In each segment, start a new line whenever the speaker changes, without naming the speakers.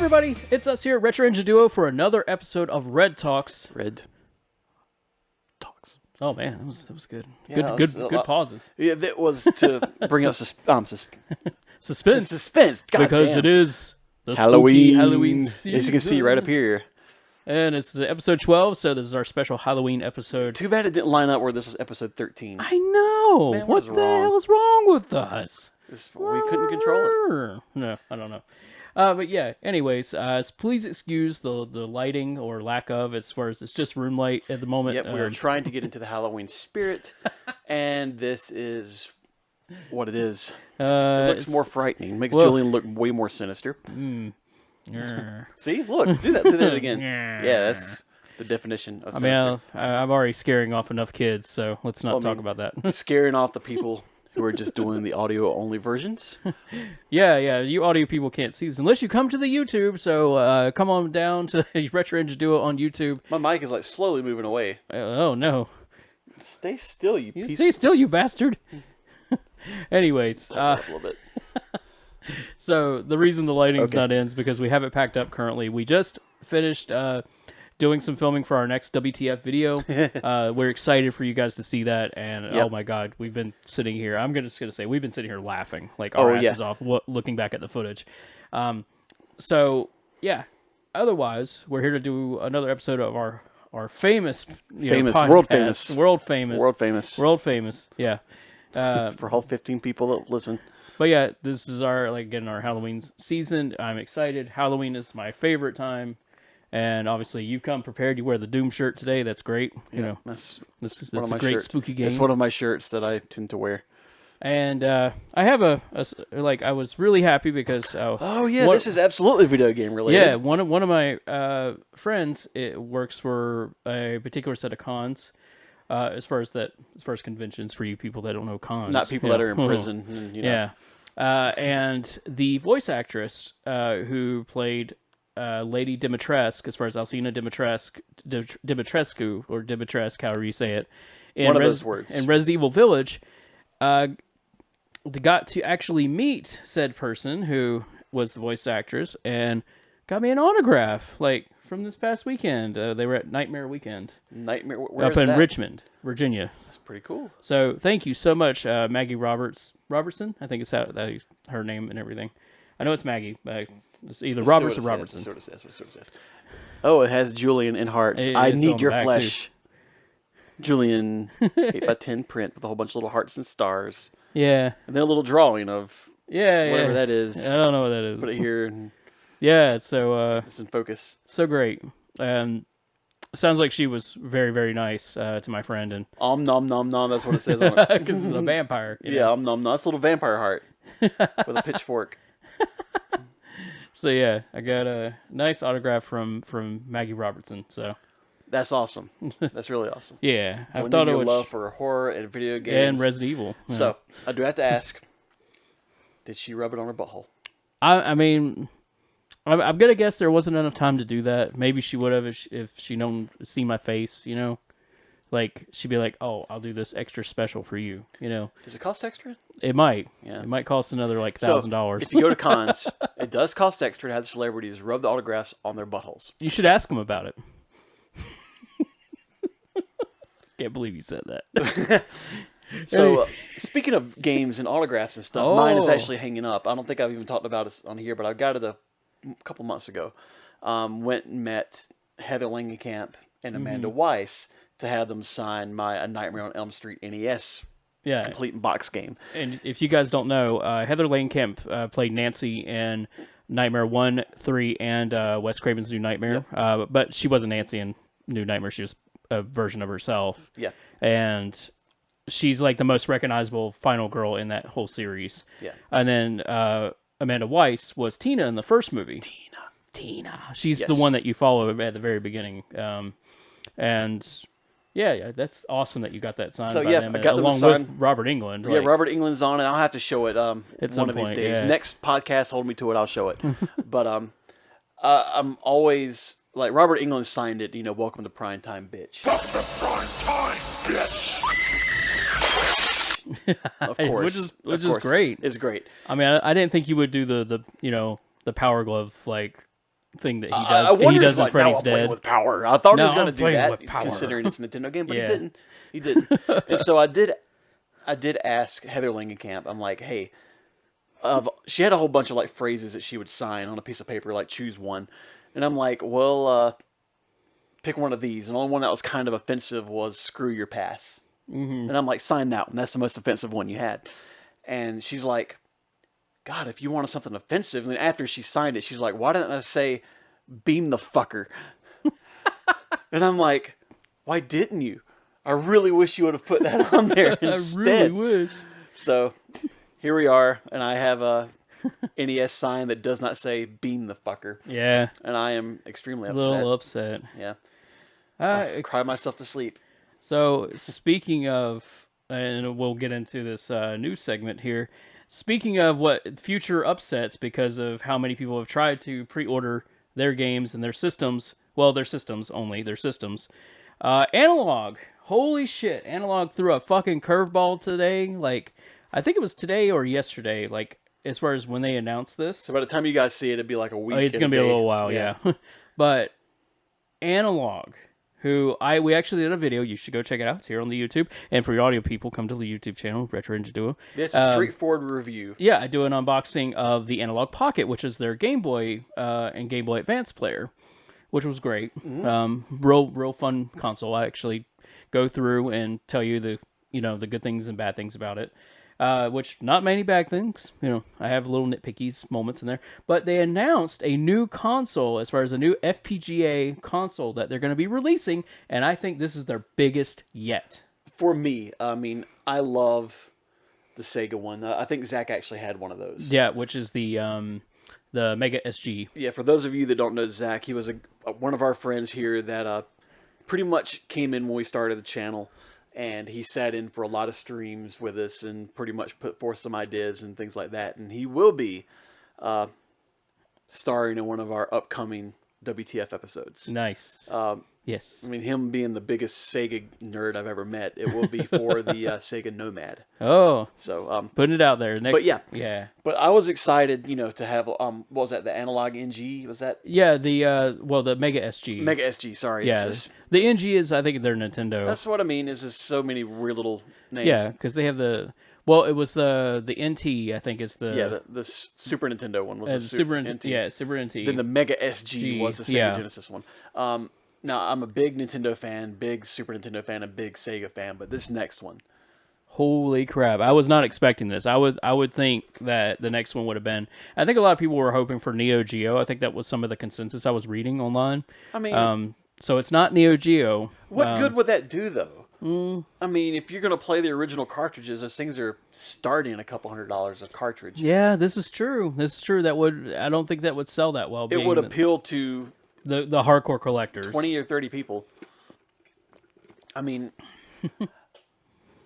everybody, it's us here at Retro Engine Duo for another episode of Red Talks.
Red Talks.
Oh man, that was good.
Yeah,
Good pauses.
Yeah, that was to bring up
Suspense.
suspense. God
Because
damn.
it is the
Halloween.
spooky Halloween season.
As you can see right up here.
And it's episode 12, so this is our special Halloween episode.
Too bad it didn't line up where this is episode 13.
I know.
Man,
what the hell is wrong with us?
We couldn't control it.
No, I don't know. But yeah, anyways, please excuse the lighting or lack of, as far as it's just room light at the moment.
Yep, we are trying to get into the Halloween spirit, and this is what it is. It looks more frightening. Makes Julian look way more sinister. See? Look, do that again. Yeah, that's the definition of sinister.
I'm already scaring off enough kids, so let's not talk about that.
Scaring off the people who are just doing the audio-only versions.
Yeah, you audio people can't see this unless you come to the YouTube, so come on down to Retro Engine Duo on YouTube.
My mic is like slowly moving away.
Oh, no.
Stay still, you piece.
Stay still, you bastard. Anyways.
A little bit.
So the reason the lighting's not in is because we have it packed up currently. We just finished doing some filming for our next WTF video. We're excited for you guys to see that, and oh my god, we've been sitting here. I'm just gonna say we've been sitting here laughing like our asses off, looking back at the footage. So yeah. Otherwise, we're here to do another episode of our famous podcast, world famous. Yeah.
For all 15 people that listen.
But yeah, this is our Halloween season. I'm excited. Halloween is my favorite time. And obviously, you've come prepared. You wear the Doom shirt today. That's great.
That's
a great spooky game.
It's one of my shirts that I tend to wear.
And I have I was really happy because
this is absolutely video game related.
Yeah, one of my friends works for a particular set of cons. As far as conventions for you people that don't know cons,
not people that are in prison.
Yeah, and the voice actress who played Lady Dimitrescu, as far as Alcina Dimitrescu or Dimitrescu, however you say it, in
those words
in Resident Evil Village, got to actually meet said person who was the voice actress and got me an autograph, from this past weekend. They were at Nightmare Weekend.
Where
up in Richmond, Virginia.
That's pretty cool.
So thank you so much, Maggie Robertson. I think it's her name and everything. I know it's Maggie, but it's either Roberts or Robertson.
That's what it says. Oh, it has Julian in hearts. I need your flesh. Too. Julian 8x10 print with a whole bunch of little hearts and stars.
Yeah.
And then a little drawing of whatever that is.
I don't know what that is.
Put it here.
Yeah, so
it's in focus.
So great. Sounds like she was very, very nice to my friend. And
nom nom nom. That's what it says on it.
Because it's a vampire.
Yeah, nom nom. That's a little vampire heart with a pitchfork.
So yeah, I got a nice autograph from Maggie Robertson. So
that's awesome. That's really awesome.
Yeah, I thought it was
love for horror and video games
and Resident Evil. Yeah.
So I do have to ask: did she rub it on her butthole?
I mean, I'm gonna guess there wasn't enough time to do that. Maybe she would have if she seen my face. She'd be like, "Oh, I'll do this extra special for you."
Does it cost extra?
It might.
Yeah.
It might cost another $1,000.
If you go to cons, it does cost extra to have the celebrities rub the autographs on their buttholes.
You should ask them about it. Can't believe you said that.
So, speaking of games and autographs and stuff, mine is actually hanging up. I don't think I've even talked about it on here, but I got it a couple months ago. Went and met Heather Langenkamp and Amanda Weiss to have them sign my A Nightmare on Elm Street NES complete box game.
And if you guys don't know, Heather Langenkamp played Nancy in Nightmare 1, 3, and Wes Craven's New Nightmare. Yep. But she wasn't Nancy in New Nightmare. She was a version of herself.
Yeah.
And she's like the most recognizable final girl in that whole series.
Yeah.
And then Amanda Weiss was Tina in the first movie. Tina. She's the one that you follow at the very beginning. And yeah, that's awesome that you got that signed by them.
I got
along
them
with Robert England.
Yeah, Robert England's on it. I'll have to show it one of these days.
Yeah.
Next podcast, hold me to it. I'll show it. But I'm always like Robert England signed it. Welcome to Prime Time, bitch.
Welcome to Prime Time, bitch.
Of course,
which is great.
It's great.
I mean, I didn't think you would do the Power Glove thing that he
I
does. He
wondered
does
if,
in Freddy's
I'm playing
Dead.
with power. I thought he was
No,
going to
I'm
do
playing
that,
with power.
considering it's a Nintendo game, but
Yeah.
he didn't. He didn't. And so I did ask Heather Langenkamp. I'm like, hey, she had a whole bunch of like phrases that she would sign on a piece of paper, like choose one. And I'm like, well, pick one of these. And the only one that was kind of offensive was screw your pass. And I'm like, sign that one. That's the most offensive one you had. And she's like, God, if you wanted something offensive. And then after she signed it, she's like, why didn't I say beam the fucker? And I'm like, why didn't you? I really wish you would have put that on there instead.
I really wish.
So here we are, and I have a NES sign that does not say beam the fucker.
Yeah.
And I am extremely
A
upset.
little upset.
Yeah. I cry myself to sleep.
So, speaking of, and we'll get into this new segment here. Speaking of what future upsets because of how many people have tried to pre-order their games and their systems. Well, their systems only, their systems. Analogue. Holy shit. Analogue threw a fucking curveball today. Like, I think it was today or yesterday, like, as far as when they announced this.
So by the time you guys see it, it'd be like a week.
It's going to be a little while, yeah. But Analogue, who we actually did a video. You should go check it out. It's here on the YouTube. And for your audio people, come to the YouTube channel, Retro Ninja Duo.
It's a straightforward review.
Yeah, I do an unboxing of the Analogue Pocket, which is their Game Boy and Game Boy Advance player, which was great. Real fun console. I actually go through and tell you the good things and bad things about it. Which not many bad things. I have little nitpicky moments in there. But they announced a new console, as far as a new FPGA console that they're going to be releasing, and I think this is their biggest yet.
For me, I mean, I love the Sega one. I think Zach actually had one of those.
Yeah, which is the Mega SG.
Yeah, for those of you that don't know Zach, he was one of our friends here that pretty much came in when we started the channel. And he sat in for a lot of streams with us and pretty much put forth some ideas and things like that. And he will be starring in one of our upcoming WTF episodes.
Nice. Yes.
I mean, him being the biggest Sega nerd I've ever met, it will be for the Sega Nomad.
Oh.
So
putting it out there. Next,
but yeah.
Yeah.
But I was excited, to have, what was that, the Analog NG? Was that?
Yeah, the Mega SG.
Mega SG, sorry.
Yeah. The NG is, I think, their Nintendo.
That's what I mean, is just so many weird little names.
Yeah, because they have it was the NT, I think, is the...
Yeah, the Super Nintendo one was the
Super
NT.
Yeah, Super NT.
Then the Mega SG was the Sega Genesis one. Now, I'm a big Nintendo fan, big Super Nintendo fan, and big Sega fan, but this next one...
Holy crap. I was not expecting this. I would think that the next one would have been... I think a lot of people were hoping for Neo Geo. I think that was some of the consensus I was reading online.
I mean...
so it's not Neo Geo.
What good would that do, though? I mean, if you're going to play the original cartridges, those things are starting a couple $100 a cartridge.
Yeah, this is true. I don't think that would sell that well.
It would appeal to...
The hardcore collectors.
20 or 30 people. I mean...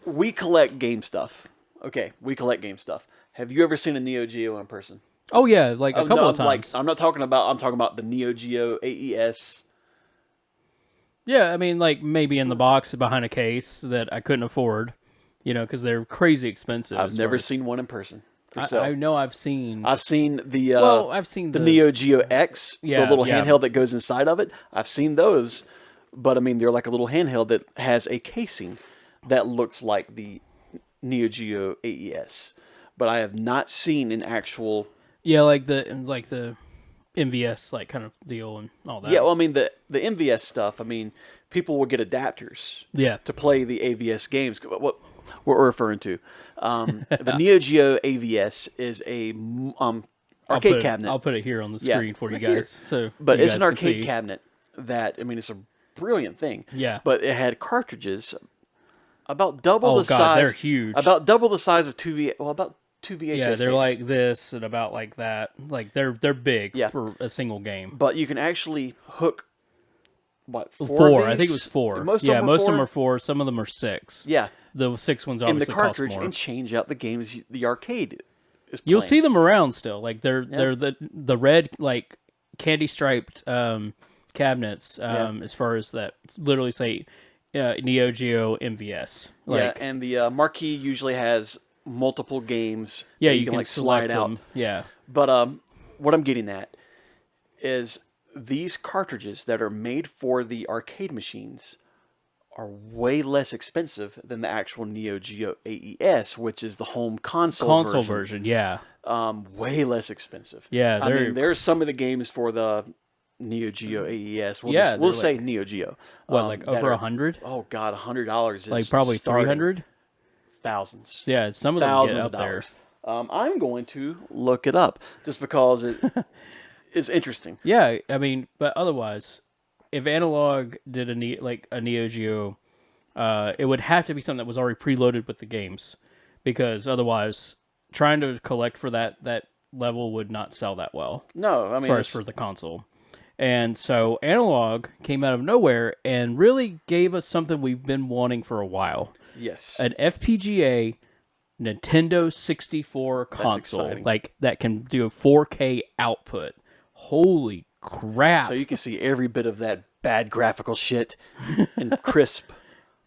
We collect game stuff. Okay, we collect game stuff. Have you ever seen a Neo Geo in person?
Oh yeah, like a couple of times.
I'm talking about the Neo Geo AES.
Yeah, I mean, like maybe in the box behind a case that I couldn't afford, because they're crazy expensive.
I've never seen one in person.
I know I've seen
the
I've seen
the Neo Geo X, the little
yeah.
handheld that goes inside of it. I've seen those, but I mean they're like a little handheld that has a casing that looks like the Neo Geo AES, but I have not seen an actual.
Yeah, like the MVS like kind of deal and all that.
Yeah, well, I mean the MVS stuff. I mean, people will get adapters.
Yeah.
To play the AVS games. What we're referring to, the Neo Geo AVS is a arcade cabinet.
I'll put it here on the screen for you guys.
But it's an arcade cabinet that it's a brilliant thing.
Yeah.
But it had cartridges. About double the size.
They're huge.
About double the size of about two VHS.
Yeah, they're
games.
like this and about like that. Like they're big for a single game.
But you can actually hook
four. I think it was 4.
Most
of them are 4. Some of them are 6.
Yeah,
the 6 ones
in
obviously
the cartridge
cost more.
and change out the games the arcade is playing.
You'll see them around still. Like they're the red like candy striped cabinets. As far as that, literally say. Neo Geo MVS.
And the marquee usually has multiple games.
Yeah,
that you can like slide out.
Yeah.
But what I'm getting at is these cartridges that are made for the arcade machines are way less expensive than the actual Neo Geo AES, which is the home console
version. Yeah,
way less expensive.
yeah.
I mean, there's some of the games for the Neo Geo AES. We'll say Neo Geo.
What, like over 100?
Oh God, $100 is
like probably 300.
Thousands.
Yeah, some of them
Thousands
get
of
up there.
dollars. I'm going to look it up just because it is interesting.
Yeah, I mean, but otherwise, if Analog did a Neo Geo, it would have to be something that was already preloaded with the games, because otherwise, trying to collect for that level would not sell that well.
No, I mean,
as far as for the console. And so Analog came out of nowhere and really gave us something we've been wanting for a while.
Yes.
An FPGA Nintendo 64 console, like that can do a 4K output. Holy crap.
So you can see every bit of that bad graphical shit and crisp.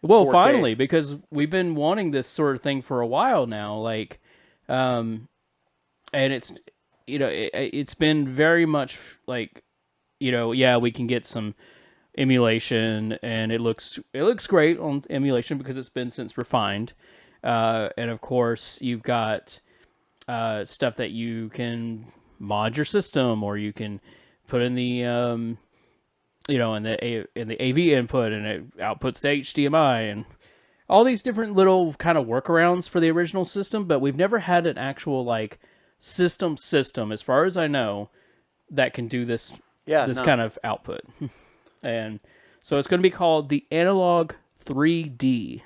Well,
4K.
Finally, because we've been wanting this sort of thing for a while now, like, and it's, it's been very much like, yeah, we can get some emulation, and it looks great on emulation because it's been since refined, and of course you've got stuff that you can mod your system, or you can put in the in the AV input, and it outputs to HDMI, and all these different little kind of workarounds for the original system. But we've never had an actual like system, as far as I know, that can do this kind of output. And so it's going to be called the Analogue 3D,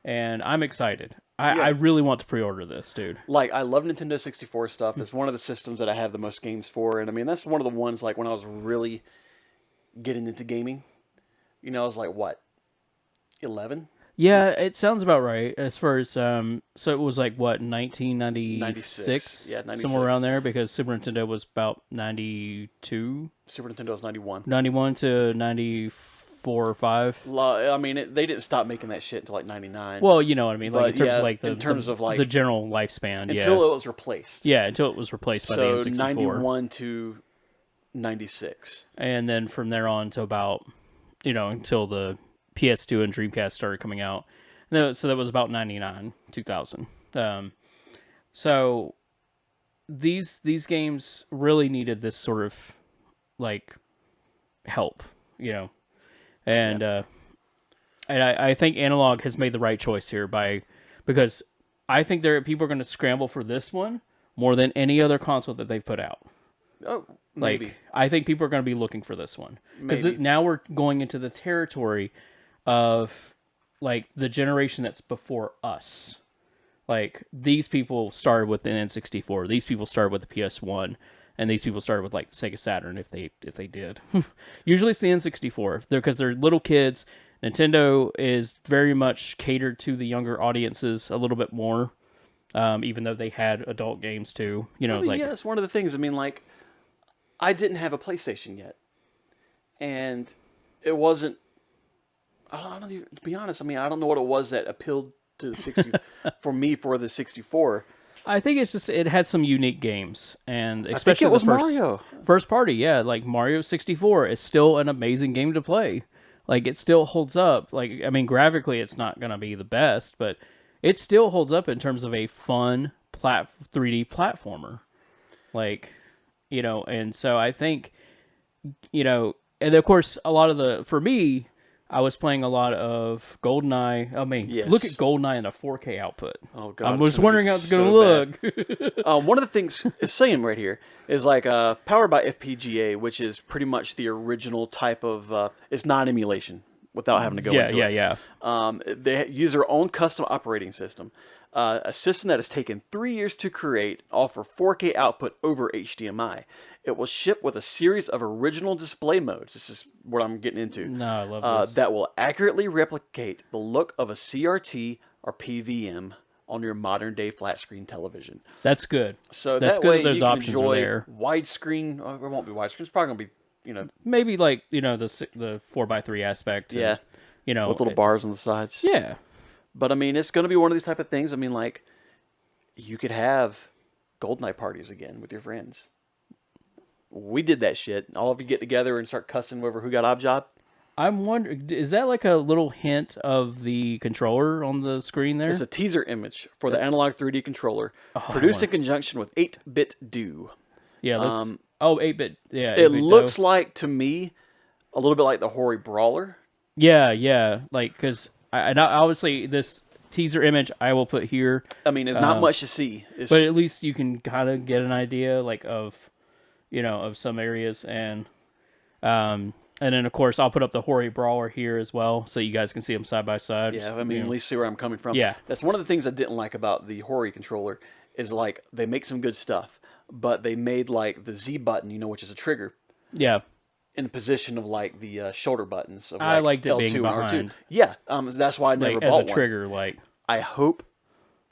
and I'm excited. I really want to pre-order this, dude.
Like, I love Nintendo 64 stuff. It's one of the systems that I have the most games for, and I mean, that's one of the ones, like, when I was really getting into gaming, I was like, what, 11?
Yeah, it sounds about right. As far as so it was like what, 1996?
Yeah, 96.
Somewhere around there, because Super Nintendo was about 92.
Super Nintendo was 91.
91 to 94 or 5.
I mean, they didn't stop making that shit until like 99.
Well, you know what I mean, like
in terms of
the general lifespan,
until it was replaced.
Yeah, until it was replaced by the N64.
91 to 96.
And then from there on to about, until the PS2 and Dreamcast started coming out. So that was about 99, 2000. So these games really needed this sort of like help, and I think Analog has made the right choice here because I think people are going to scramble for this one more than any other console that they've put out.
Oh, maybe.
I think people are going to be looking for this one because now we're going into the territory of like the generation that's before us. Like, these people started with the N64, these people started with the PS1, and these people started with like Sega Saturn if they did. Usually it's the N64 because they're little kids. Nintendo is very much catered to the younger audiences a little bit more, even though they had adult games too.
Yeah, it's one of the things. I mean, like, I didn't have a PlayStation yet, and it wasn't. I don't even, to be honest. I mean, I don't know what it was that appealed to the 60 for me for the 64.
I think it's just it had some unique games, and especially
I think it was Mario
first party. Yeah, like Mario 64 is still an amazing game to play. Like, it still holds up. Like, I mean, graphically, it's not gonna be the best, but it still holds up in terms of a fun 3D platformer. Like, and so I think, and of course, a lot of for me, I was playing a lot of GoldenEye. I mean, Look at GoldenEye in a 4K output.
Oh God!
I was wondering how it's going to look.
One of the things it's saying right here is like powered by FPGA, which is pretty much the original type of. It's not emulation without having to go into it.
Yeah.
They use their own custom operating system, a system that has taken 3 years to create, offer 4K output over HDMI. It will ship with a series of original display modes. This is what I'm getting into.
No, I love this.
That will accurately replicate the look of a CRT or PVM on your modern day flat screen television.
That's good.
So
that's
that
good
way
that those
you can
options
enjoy
are there.
Widescreen. It won't be widescreen. It's probably going to be,
maybe like, the 4:3 aspect.
Yeah.
And,
with little bars on the sides.
Yeah.
But I mean, it's going to be one of these type of things. I mean, like, you could have GoldenEye parties again with your friends. we did that shit. All of you get together and start cussing over who got ob job.
I'm wondering, is that like a little hint of the controller on the screen there?
It's a teaser image for the Analogue 3D controller,
Oh,
produced in conjunction with 8-Bit Do.
Yeah, let's... 8-bit. Yeah,
It
8-bit
looks
dough.
like, to me, a little bit like the Hori Brawler.
Yeah. Like, because obviously this teaser image I will put here.
I mean, there's not much to see. It's,
But at least you can kind of get an idea, like, of some areas. And then, of course, I'll put up the Hori Brawler here as well, so you guys can see them side by side.
yeah, I mean, at least see where I'm coming from.
Yeah.
That's one of the things I didn't like about the Hori controller is, like, they make some good stuff, but they made, like, the Z button, which is a trigger,
Yeah.
in the position of, like, the shoulder buttons. Of,
I
like,
liked it
L2
being
and
behind.
R2. Yeah, that's why I never
Like,
bought
as a
one.
trigger, like...
I hope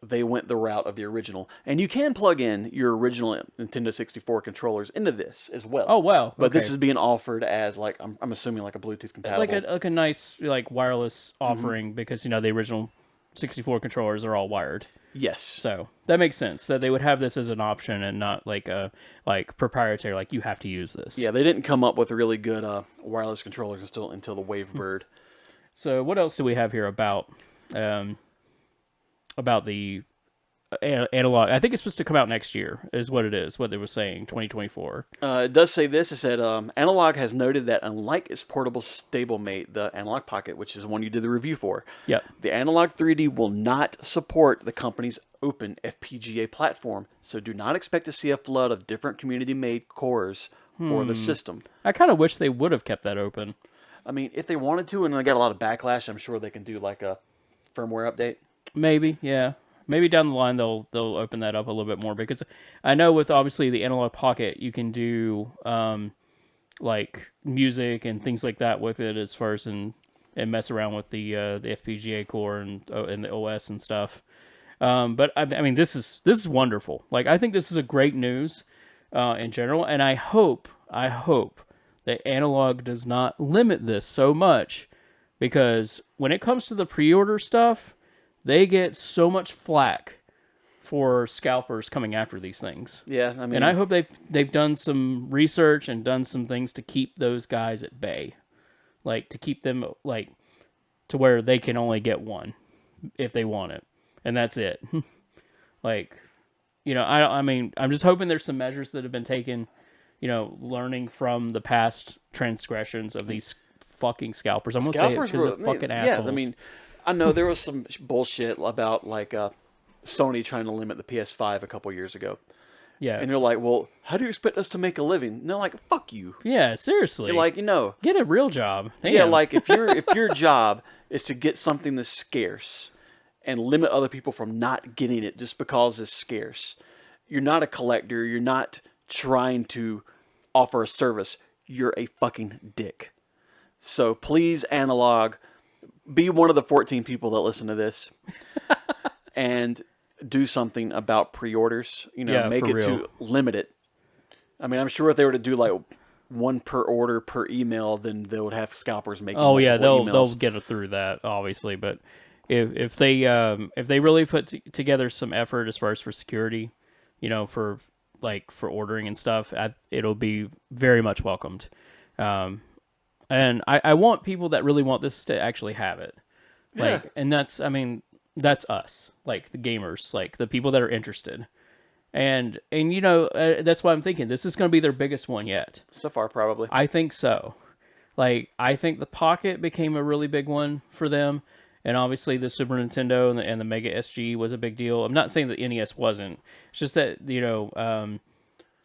they went the route of the original. And you can plug in your original Nintendo 64 controllers into this as well.
Oh, wow.
But this
okay.
is being offered as, like, I'm assuming, like a Bluetooth compatible.
Like a nice, like, wireless offering, because, the original 64 controllers are all wired.
Yes.
So that makes sense that they would have this as an option and not like a proprietary, like you have to use this.
Yeah, they didn't come up with really good wireless controllers until the Wavebird.
So what else do we have here about the Analogue? I think it's supposed to come out next year, is what it is. What they were saying, 2024.
It does say this. It said Analogue has noted that unlike its portable stablemate, the Analogue Pocket, which is the one you did the review for,
Yep.
the Analogue 3D will not support the company's open FPGA platform, so do not expect to see a flood of different community-made cores for the system.
I kind of wish they would have kept that open.
I mean, if they wanted to, and they got a lot of backlash, I'm sure they can do like a firmware update.
Maybe, yeah. Maybe down the line they'll open that up a little bit more, because I know with obviously the Analogue Pocket you can do like music and things like that with it, as far as and mess around with the FPGA core and the OS and stuff. But I mean this is wonderful. Like, I think this is a great news in general, and I hope that Analogue does not limit this so much, because when it comes to the pre-order stuff, they get so much flack for scalpers coming after these things.
Yeah, I mean,
And I hope they've done some research and done some things to keep those guys at bay. Like, to keep them, like, to where they can only get one if they want it. And that's it. Like, I mean, I'm just hoping there's some measures that have been taken, learning from the past transgressions of these fucking scalpers. I'm going to say it because they're fucking assholes.
Yeah, I mean, I know there was some bullshit about, like, Sony trying to limit the PS5 a couple years ago.
Yeah.
And they're like, well, how do you expect us to make a living? And they're like, fuck you.
Yeah, seriously.
You're like,
get a real job. Damn.
yeah, like, if your job is to get something that's scarce and limit other people from not getting it just because it's scarce, you're not a collector. You're not trying to offer a service. You're a fucking dick. So please, Analogue, be one of the 14 people that listen to this and do something about pre-orders. Make it to limit it. I mean, I'm sure if they were to do like one per order per email, then they would have scalpers making.
Oh yeah, they'll
emails.
get it through that, obviously. But if they really put together some effort as far as for security, for ordering and stuff, it'll be very much welcomed. And I want people that really want this to actually have it. Like, yeah. And that's us, like the gamers, like the people that are interested. And that's why I'm thinking this is going to be their biggest one yet.
So far, probably.
I think so. Like, I think the Pocket became a really big one for them. And obviously the Super Nintendo and the Mega SG was a big deal. I'm not saying the NES wasn't. It's just that,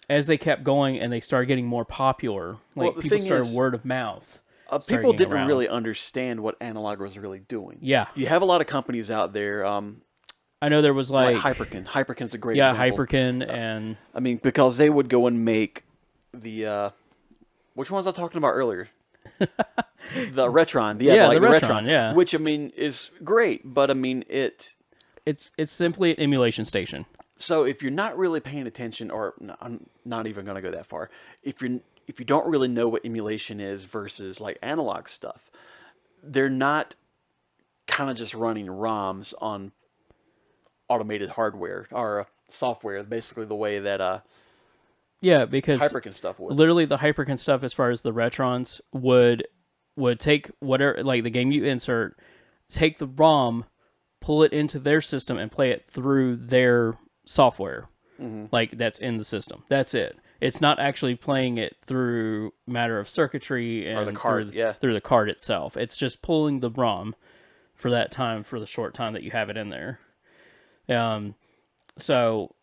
as they kept going and they started getting more popular, like, people started word of mouth.
People didn't really understand what Analogue was really doing.
Yeah.
You have a lot of companies out there.
I know there was like
Hyperkin. Hyperkin's a great example.
Yeah, Hyperkin and...
I mean, because they would go and make the... which ones I was talking about earlier? The Retron.
Yeah, the Retron, yeah.
Which, I mean, is great, but I mean,
It's simply an emulation station.
So if you're not really paying attention, or no, I'm not even going to go that far, if you don't really know what emulation is versus like analog stuff, they're not kind of just running ROMs on automated hardware or software, basically the way that
Yeah, because
Hyperkin stuff would.
literally the Hyperkin stuff, as far as the Retrons, would take whatever, like the game you insert, take the ROM, pull it into their system, and play it through their software. Like, that's in the system. That's it. It's not actually playing it through matter of circuitry and
the card,
through the card itself. It's just pulling the ROM for that time, for the short time that you have it in there. So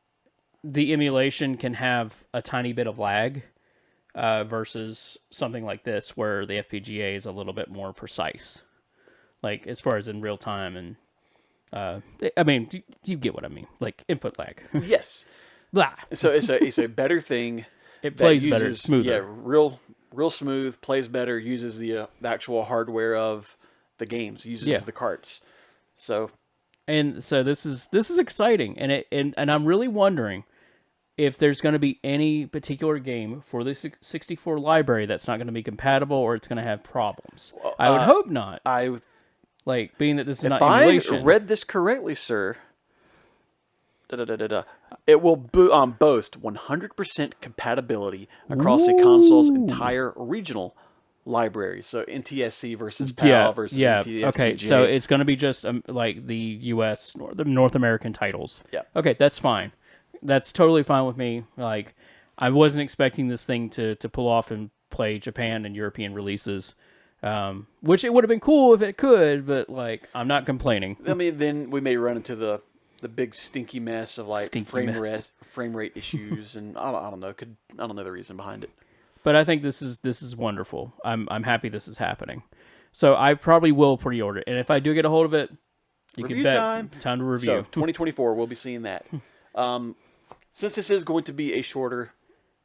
the emulation can have a tiny bit of lag versus something like this where the FPGA is a little bit more precise, like as far as in real time. And I mean, you get what I mean, like input lag.
Yes.
Blah.
So it's a better thing.
It plays
uses,
better, smoother.
Yeah, real smooth, plays better, uses the actual hardware of the games, uses the carts. So
this is exciting, and I'm really wondering if there's going to be any particular game for the 64 library that's not going to be compatible, or it's going to have problems. I would hope not. Like, being that this is not emulation.
If I read this correctly, sir, it will boast 100% compatibility across the console's entire regional library. So NTSC versus PAL versus NTSC.
Okay, so it's going to be just like the U.S. the North American titles.
Yeah.
Okay, that's fine. That's totally fine with me. Like, I wasn't expecting this thing to pull off and play Japan and European releases. Which it would have been cool if it could, but like, I'm not complaining.
I mean, then we may run into the big stinky mess of like frame rate issues, and I don't know. I don't know the reason behind it.
But I think this is wonderful. I'm happy this is happening. So I probably will pre-order it, and if I do get a hold of it,
review time
to review.
So 2024, we'll be seeing that. Since this is going to be a shorter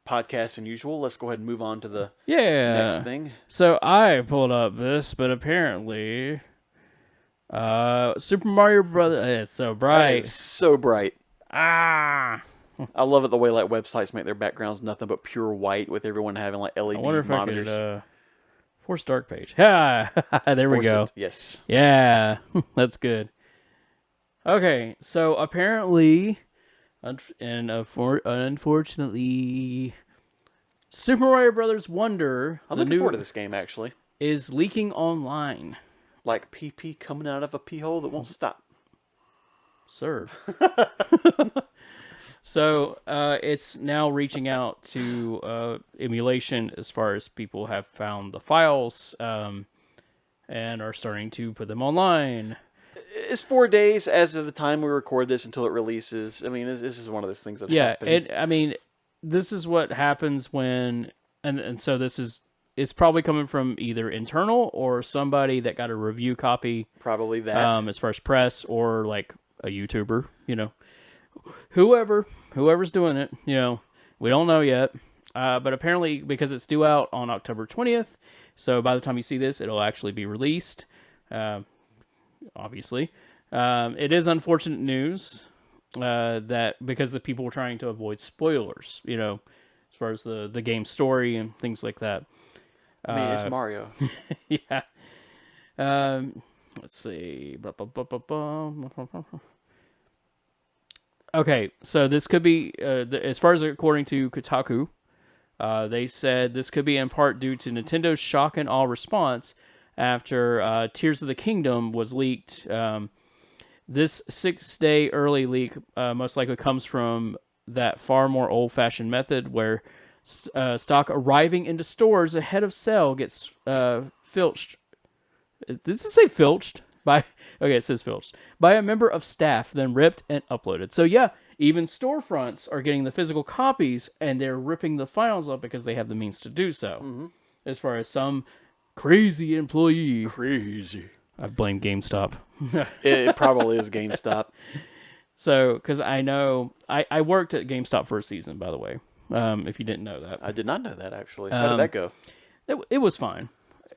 podcast than usual, let's go ahead and move on to the next thing.
So I pulled up this, but apparently, Super Mario Brothers. It's so bright.
It's so bright.
I
love it the way like websites make their backgrounds nothing but pure white with everyone having like LED
wonder if
monitors.
I could force dark page. There we go.
Yes.
Yeah, that's good. Okay, so apparently, and unfortunately, Super Mario Brothers Wonder,
I'm looking forward to this game actually,
is leaking online.
Like pee coming out of a pee hole that won't stop.
Serve. So it's now reaching out to emulation as far as people have found the files and are starting to put them online.
It's 4 days as of the time we record this until it releases. I mean, this is one of those things that happen.
I mean, this is what happens when, and so it's probably coming from either internal or somebody that got a review copy.
Probably that.
As far as press or like a YouTuber, whoever's doing it, we don't know yet. But apparently, because it's due out on October 20th, so by the time you see this, it'll actually be released. Obviously, it is unfortunate news that because the people were trying to avoid spoilers, as far as the game story and things like that.
I mean, it's Mario.
Yeah. Let's see. Okay, so this could be, as far as according to Kotaku, they said this could be in part due to Nintendo's shock and awe response after Tears of the Kingdom was leaked. This 6-day early leak most likely comes from that far more old-fashioned method where stock arriving into stores ahead of sale gets filched. Does it say filched? It says filched. By a member of staff, then ripped and uploaded. So yeah, even storefronts are getting the physical copies, and they're ripping the files up because they have the means to do so. Mm-hmm. As far as some crazy employee.
Crazy.
I blame GameStop.
It probably is GameStop.
So, because I know, I worked at GameStop for a season, by the way, if you didn't know that.
I did not know that, actually. How did that go?
It was fine.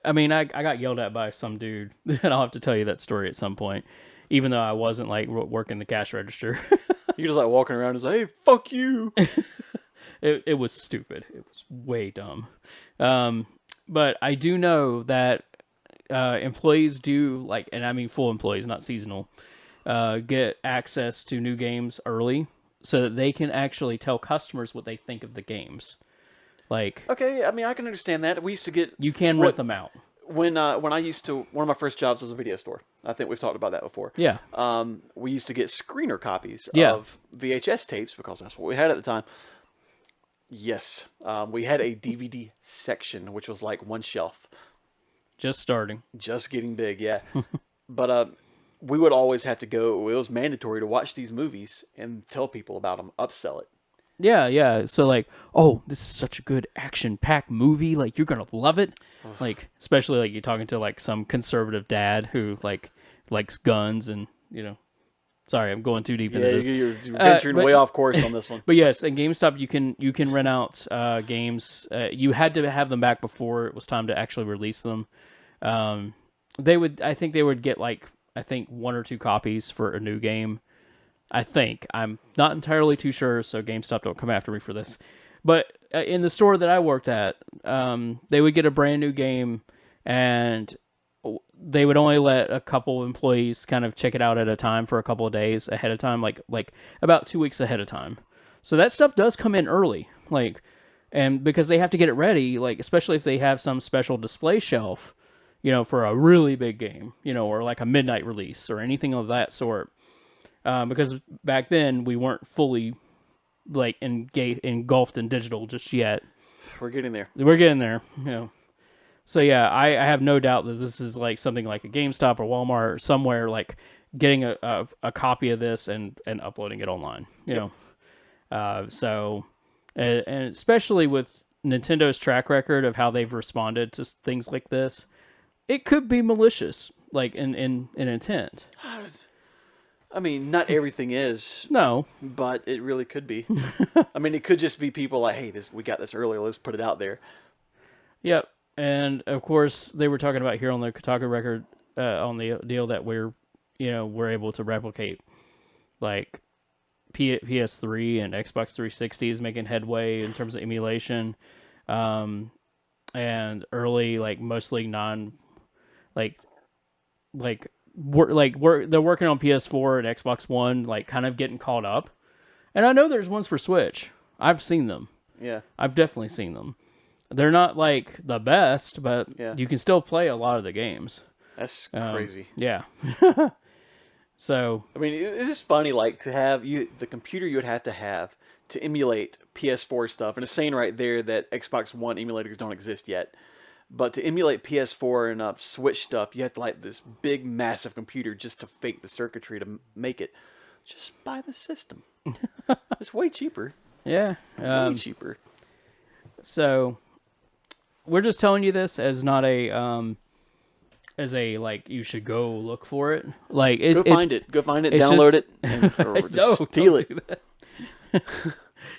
I mean, I got yelled at by some dude, and I'll have to tell you that story at some point, even though I wasn't, like, working the cash register.
You're just, like, walking around and say, hey, fuck you.
It was stupid. It was way dumb. But I do know that employees do, like, and I mean full employees, not seasonal, get access to new games early. so that they can actually tell customers what they think of the games. Like,
okay, I mean, I can understand that. We used to get
you can rent them out.
When I used to, one of my first jobs was a video store. I think we've talked about that before.
Yeah.
We used to get screener copies
Yeah.
of VHS tapes because that's what we had at the time. Yes, we had a DVD section, which was like one shelf.
Just starting.
Just getting big, yeah. But we would always have to go. It was mandatory to watch these movies and tell people about them, upsell it.
Yeah, yeah. So like, oh, this is such a good action-packed movie. Like, you're gonna love it. Like, especially like you're talking to like some conservative dad who like likes guns and Sorry, I'm going too deep into this.
You're venturing way off course on this one.
But yes, in GameStop you can rent out games. You had to have them back before it was time to actually release them. I think they would get like 1 or 2 copies for a new game. I think. I'm not entirely too sure, so GameStop don't come after me for this. But in the store that I worked at, they would get a brand new game, and they would only let a couple employees kind of check it out at a time for a couple of days ahead of time, like about 2 weeks ahead of time. So that stuff does come in early, and because they have to get it ready, like especially if they have some special display shelf, for a really big game, or like a midnight release or anything of that sort. Because back then we weren't fully like engulfed in digital just yet.
We're getting there.
We're getting there. So yeah, I have no doubt that this is like something like a GameStop or Walmart or somewhere like getting a copy of this and uploading it online. So and especially with Nintendo's track record of how they've responded to things like this, it could be malicious, like in intent.
I mean, not everything is.
No.
But it really could be. I mean, it could just be people like, hey, we got this earlier, let's put it out there.
Yep. And, of course, they were talking about here on the Kotaku record, on the deal that we're able to replicate. Like, PS3 and Xbox 360 is making headway in terms of emulation. And early, like, mostly non... they're working on PS4 and Xbox One, like kind of getting caught up. And I know there's ones for Switch. I've seen them.
Yeah.
I've definitely seen them. They're not like the best, but you can still play a lot of the games.
That's crazy.
Yeah. So
I mean, it's just funny, like to have the computer you would have to emulate PS4 stuff, and it's saying right there that Xbox One emulators don't exist yet. But to emulate PS4 and Switch stuff, you have to like this big, massive computer just to fake the circuitry to make it. Just buy the system. It's way cheaper.
Yeah.
Way cheaper.
So we're just telling you this as not a like you should go look for it. Like
go find it, download it, or just steal it.
Do that.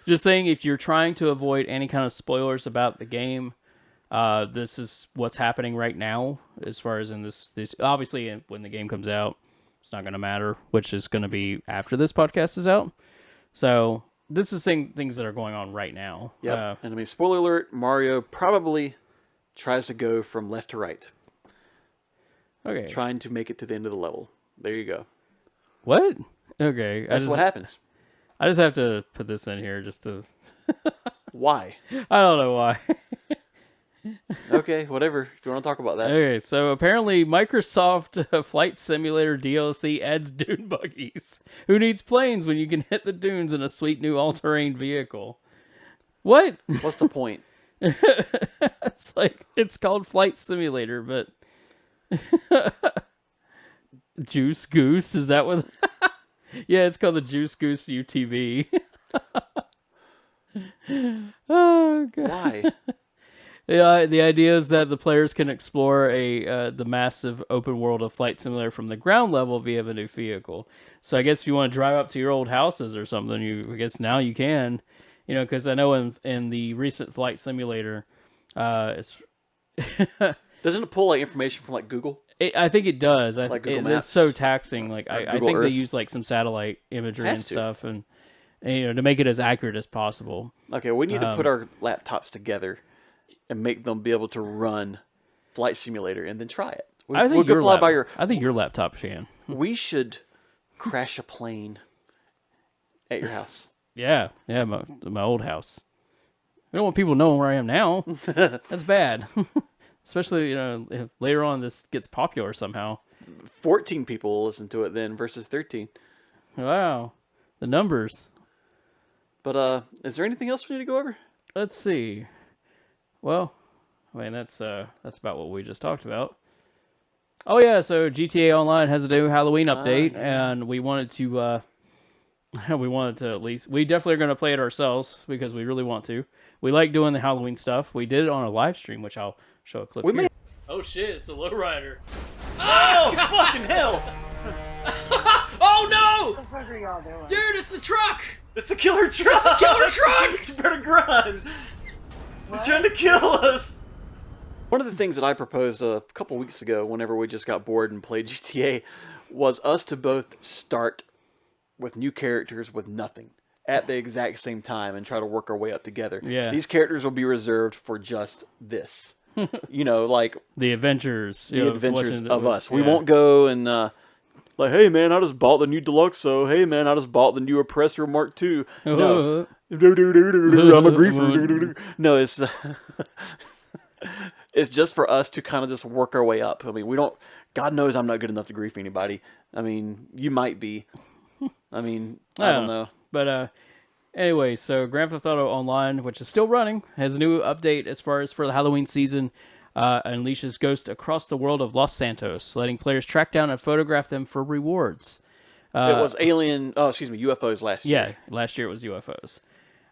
Just saying, if you're trying to avoid any kind of spoilers about the game. This is what's happening right now, as far as in this obviously when the game comes out, it's not going to matter, which is going to be after this podcast is out. So this is things that are going on right now.
Yeah, and I mean, spoiler alert: Mario probably tries to go from left to right.
Okay,
trying to make it to the end of the level. There you go.
What? Okay,
that's what happens.
I just have to put this in here just to.
Why?
I don't know why.
Okay, whatever. If you want to talk about that.
Okay, so apparently Microsoft Flight Simulator DLC adds dune buggies. Who needs planes when you can hit the dunes in a sweet new all-terrain vehicle? What?
What's the point?
It's called Flight Simulator, but Juice Goose, is that what? Yeah, it's called the Juice Goose UTV. Oh god.
Why?
Yeah, the idea is that the players can explore the massive open world of Flight Simulator from the ground level via a new vehicle. So I guess if you want to drive up to your old houses or something, I guess now you can. Because I know in the recent Flight Simulator, it's
doesn't it pull like information from like Google?
I think it does.
Like Google Maps?
It's so taxing. Like I think
Earth?
they use like some satellite imagery and stuff, and to make it as accurate as possible.
Okay, we need to put our laptops together and make them be able to run Flight Simulator and then try it.
I think your laptop can.
We should crash a plane at your house.
Yeah, my old house. I don't want people knowing where I am now. That's bad. Especially, if later on this gets popular somehow.
14 people will listen to it then versus 13.
Wow. The numbers.
But is there anything else we need to go over?
Let's see. Well, I mean that's about what we just talked about. Oh yeah, so GTA Online has a new Halloween update, and we wanted to at least, we definitely are going to play it ourselves because we really want to. We like doing the Halloween stuff. We did it on a live stream, which I'll show a clip here. Oh shit, it's a lowrider.
Oh, fucking hell!
Oh no!
What the fuck are y'all doing?
Dude, it's the truck!
It's the killer truck!
It's the killer truck!
You better run! He's trying to kill us! One of the things that I proposed a couple weeks ago, whenever we just got bored and played GTA, was us to both start with new characters with nothing at the exact same time and try to work our way up together.
Yeah.
These characters will be reserved for just this. Like
the adventures.
The adventures of us. We won't go and like, hey man, I just bought the new Deluxe, so hey man, I just bought the new Oppressor Mark II. No. I'm a griefer. No, it's it's just for us to kind of just work our way up. I mean, we don't, God knows I'm not good enough to grief anybody. I mean, you might be. I mean, I don't know.
But anyway, so Grand Theft Auto Online, which is still running, has a new update as far as for the Halloween season. Unleashes ghosts across the world of Los Santos, letting players track down and photograph them for rewards.
It was UFOs last year.
Yeah, last year it was UFOs.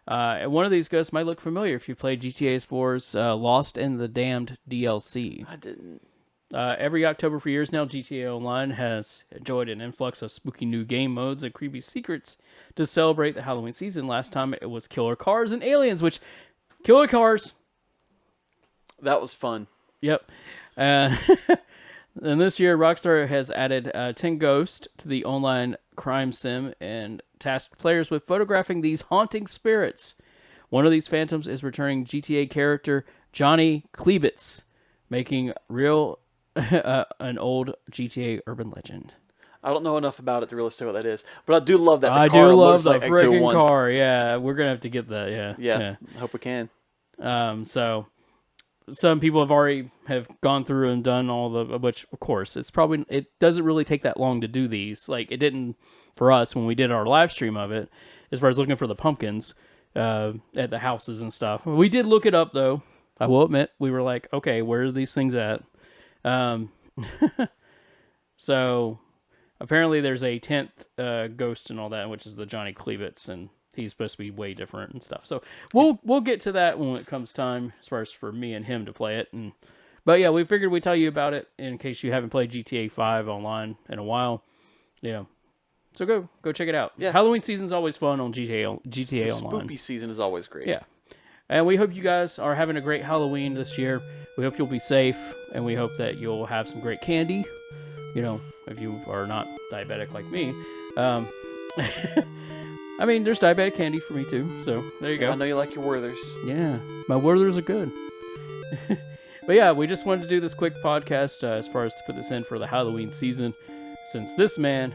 And one of these ghosts might look familiar if you played GTA 4's Lost in the Damned DLC.
I didn't.
Every October for years now, GTA Online has enjoyed an influx of spooky new game modes and creepy secrets to celebrate the Halloween season. Last time it was Killer Cars and Aliens, which... Killer Cars!
That was fun.
Yep. And this year, Rockstar has added 10 ghosts to the online crime sim and tasked players with photographing these haunting spirits. One of these phantoms is returning GTA character Johnny Klebitz, making real an old GTA urban legend.
I don't know enough about it to really say what that is, but I do love that.
I do love the freaking car. Yeah, we're gonna have to get that.
Yeah. I hope we can.
So some people have gone through and done all the, which of course it doesn't really take that long to do these. Like it didn't for us when we did our live stream of it, as far as looking for the pumpkins at the houses and stuff. We did look it up though. I will admit we were like, okay, where are these things at? So apparently there's a 10th ghost and all that, which is the Johnny Klebitz, and he's supposed to be way different and stuff. So we'll get to that when it comes time, as far as for me and him to play it. But yeah, we figured we'd tell you about it in case you haven't played GTA 5 online in a while. So go check it out.
Yeah.
Halloween season's always fun on GTA
the
Online.
Spooky season is always great.
Yeah. And we hope you guys are having a great Halloween this year. We hope you'll be safe, and we hope that you'll have some great candy. If you are not diabetic like me. I mean, there's diabetic candy for me too, so there you go.
I know you like your Werthers.
Yeah, my Werthers are good. But yeah, we just wanted to do this quick podcast as far as to put this in for the Halloween season, since this man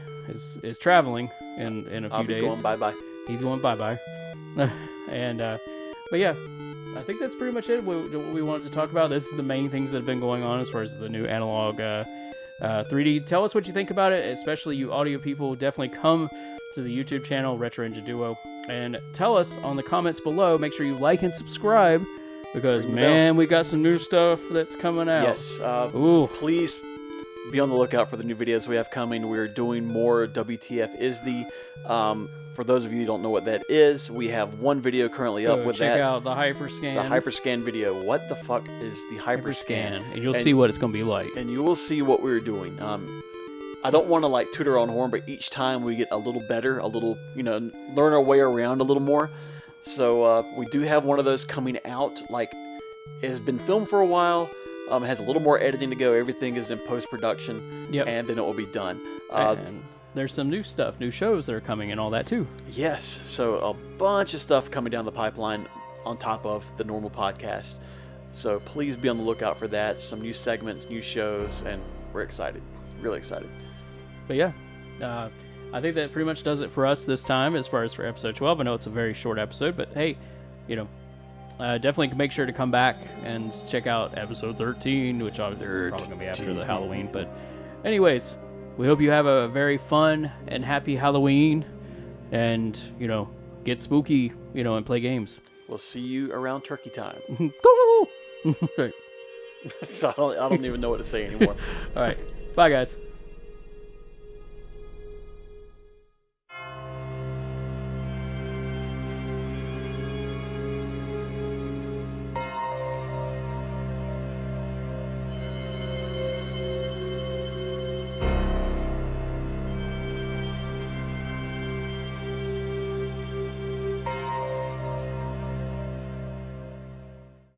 is traveling in a few days.
He's going bye-bye.
He's going bye-bye. But yeah, I think that's pretty much it. What we wanted to talk about. This is the main things that have been going on as far as the new Analogue 3D. Tell us what you think about it, especially you audio people. Definitely come to the YouTube channel, Retro Ninja Duo, and tell us on the comments below. Make sure you like and subscribe, because man, we got some new stuff that's coming out.
Yes. Please be on the lookout for the new videos we have coming. We're doing more WTF is the for those of you who don't know what that is, we have one video currently up with that.
Check out the Hyperscan.
The Hyperscan video. What the fuck is the Hyperscan?
And you'll see what it's going to be like.
And you will see what we're doing. I don't want to toot our own horn, but each time we get a little better, a little, learn our way around a little more. So we do have one of those coming out. It has been filmed for a while. It has a little more editing to go. Everything is in post-production. Yep. And then it will be done.
And there's some new stuff, new shows that are coming and all that too.
Yes. So a bunch of stuff coming down the pipeline on top of the normal podcast. So please be on the lookout for that. Some new segments, new shows, and we're excited. Really excited.
But yeah, I think that pretty much does it for us this time as far as for episode 12. I know it's a very short episode, but hey, definitely make sure to come back and check out episode 13, which obviously is probably going to be after the Halloween. But anyways, we hope you have a very fun and happy Halloween and, get spooky, and play games.
We'll see you around turkey time.
Right.
So I don't even know what to say anymore.
All right. Bye, guys.